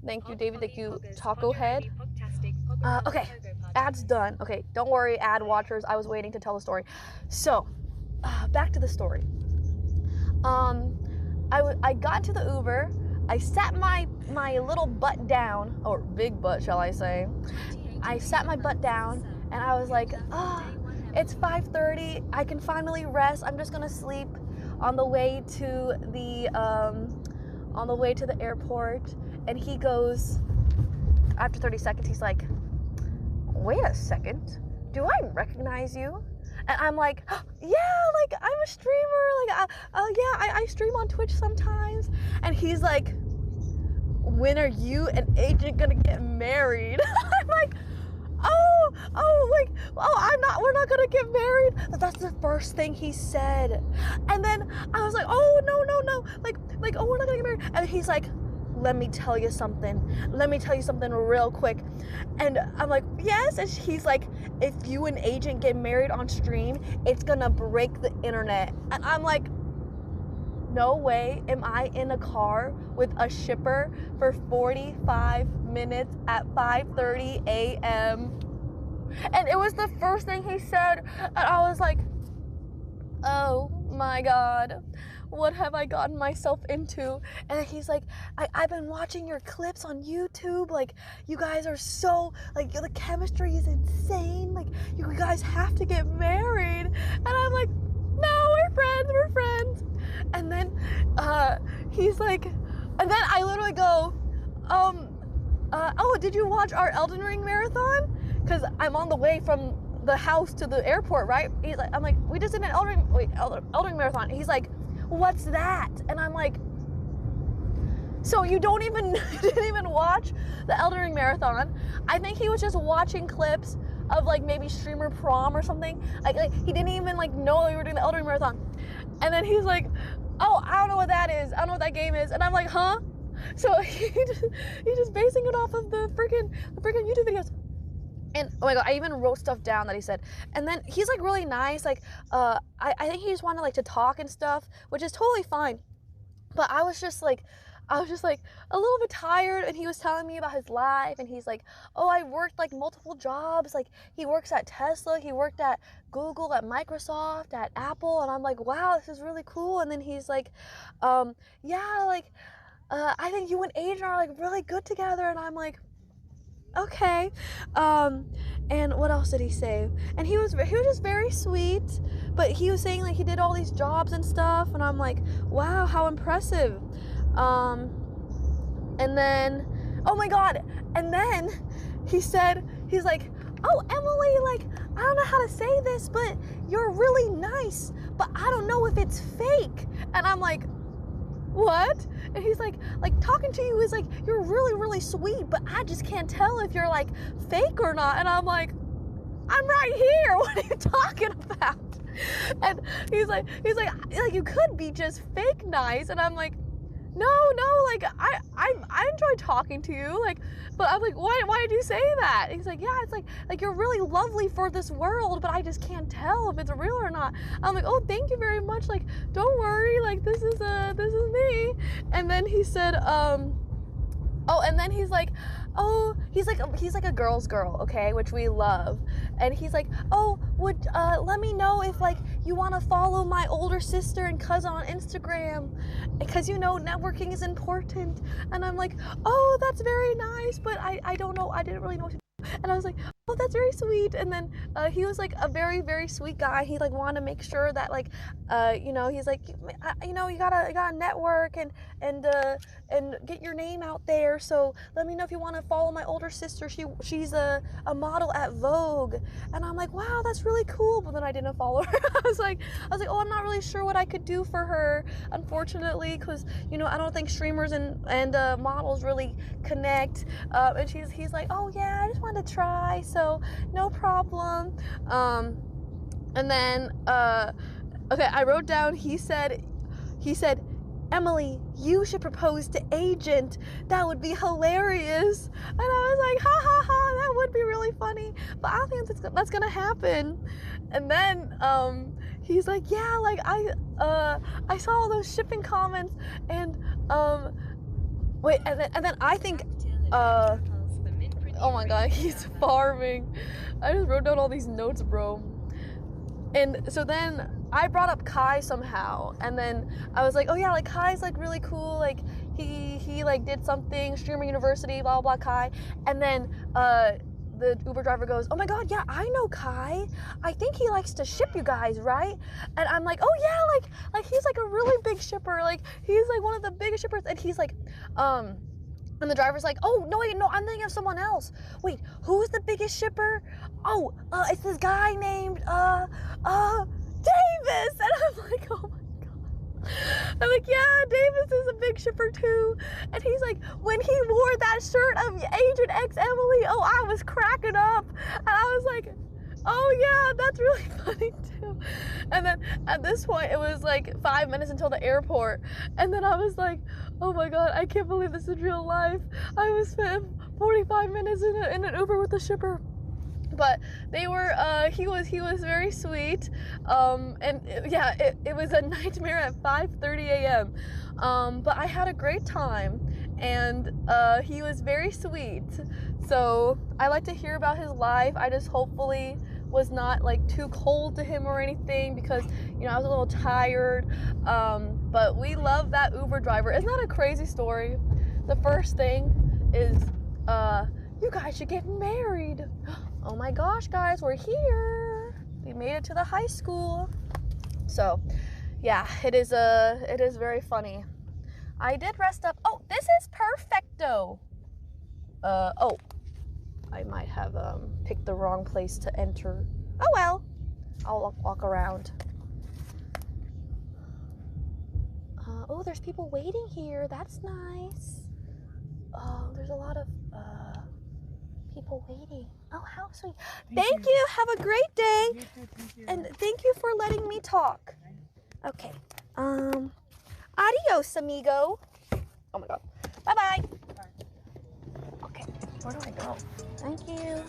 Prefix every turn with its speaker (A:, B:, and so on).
A: Thank you, David. Thank you, Taco Head. Okay, ad's done. Okay, don't worry, ad watchers. I was waiting to tell the story. So, back to the story. I got into the Uber. I sat my little butt down, or big butt, shall I say. I sat my butt down, and I was like, it's 5:30. I can finally rest. I'm just gonna sleep on the way to the airport. And he goes, after 30 seconds, he's like, wait a second, do I recognize you? And I'm like, yeah, like I'm a streamer, like I stream on Twitch sometimes. And he's like, when are you and Agent gonna get married? I'm like, we're not gonna get married. That's the first thing he said. And then I was like, oh no, like oh, we're not gonna get married. And he's like, let me tell you something real quick. And I'm like, yes. And he's like, if you and Agent get married on stream, it's gonna break the internet. And I'm like, no way am I in a car with a shipper for 45 minutes at 5:30 a.m. And it was the first thing he said, and I was like, oh my God, what have I gotten myself into? And he's like, I've been watching your clips on YouTube, like, you guys are so, like, the chemistry is insane, like, you guys have to get married. And I'm like, no, we're friends. And then he's like, and then I literally go, oh, did you watch our Elden Ring marathon? Because I'm on the way from the house to the airport, right? He's like, I'm like, we just did an Elden Ring marathon. He's like, what's that? And I'm like, so you didn't even watch the Elden Ring marathon? I think he was just watching clips of like maybe streamer prom or something. Like he didn't even like know we were doing the Elden Ring marathon. And then he's like, oh, I don't know what that is. I don't know what that game is. And I'm like, huh? So he's just basing it off of the freaking YouTube videos. And oh my God, I even wrote stuff down that he said. And then he's like really nice. Like, I think he just wanted like to talk and stuff, which is totally fine. But I was just like a little bit tired, and he was telling me about his life, and he's like, oh, I worked like multiple jobs. Like he works at Tesla, he worked at Google, at Microsoft, at Apple. And I'm like, wow, this is really cool. And then he's like, yeah, like, I think you and Aiden are like really good together. And I'm like, okay. And what else did he say? And he was just very sweet, but he was saying like he did all these jobs and stuff, and I'm like, wow, how impressive. And then, oh my God, and then he's like, oh, Emily, like, I don't know how to say this, but you're really nice, but I don't know if it's fake. And I'm like, what? And he's like talking to you is like, you're really, really sweet, but I just can't tell if you're like fake or not. And I'm like, I'm right here. What are you talking about? And he's like, you could be just fake nice. And I'm like, no, like I enjoy talking to you, like, but I'm like, why did you say that? And he's like, yeah, it's like you're really lovely for this world, but I just can't tell if it's real or not. I'm like, oh, thank you very much, like, don't worry, like, this is me. And then he said, oh, and then he's like, oh, he's like a girl's girl, okay, which we love. And he's like, oh, let me know if like you want to follow my older sister and cousin on Instagram, because you know networking is important. And I'm like, oh, that's very nice, but I don't know, I didn't really know what to do. And I was like, oh, that's very sweet. And then he was like a very, very sweet guy. He like wanted to make sure that like, you know, he's like, you know, you gotta network and get your name out there. So let me know if you want to follow my older sister. She's a model at Vogue. And I'm like, wow, that's really cool. But then I didn't follow her. I was like, oh, I'm not really sure what I could do for her, unfortunately, because you know, I don't think streamers and models really connect. And he's like, oh yeah, I just wanted to try, so no problem. And then okay, I wrote down, he said, Emily, you should propose to Agent. That would be hilarious. And I was like, ha ha ha, that would be really funny, but I don't think that's gonna happen. And then he's like, yeah, like I saw all those shipping comments, and wait, and then I think Oh my god, he's farming. I just wrote down all these notes, bro. And so then I brought up Kai somehow, and then I was like, oh yeah, like Kai's like really cool, like he like did something, Streamer University, blah blah blah, Kai. And then the Uber driver goes, oh my god, yeah, I know Kai. I think he likes to ship you guys, right? And I'm like, oh yeah, like he's like a really big shipper, like he's like one of the biggest shippers. And he's like, and the driver's like, oh, no, wait, no, I'm thinking of someone else. Wait, who's the biggest shipper? Oh, it's this guy named, Davis. And I'm like, oh my God. I'm like, yeah, Davis is a big shipper too. And he's like, when he wore that shirt of Agent X Emily, oh, I was cracking up. And I was like, oh yeah, that's really funny too. And then at this point, it was like 5 minutes until the airport. And then I was like, oh my God, I can't believe this is real life. I was spent 45 minutes in an Uber with the shipper. But they were, he was very sweet. It was a nightmare at 5:30 a.m. But I had a great time, and he was very sweet. So I like to hear about his life. I just hopefully was not like too cold to him or anything, because I was a little tired. But we love that Uber driver. Isn't that a crazy story? The first thing is, you guys should get married. Oh my gosh, guys, we're here. We made it to the high school. So, yeah, it is very funny. I did rest up. Oh, this is perfecto. Oh, I might have picked the wrong place to enter. Oh well, I'll walk around. Oh, there's people waiting here. That's nice. Oh, there's a lot of people waiting. Oh, how sweet. Thank you. Have a great day.
B: You too, thank you.
A: And thank you for letting me talk. Okay. Adios, amigo. Oh my God. Bye-bye.
B: Bye.
A: Okay. Where do I go? Thank you.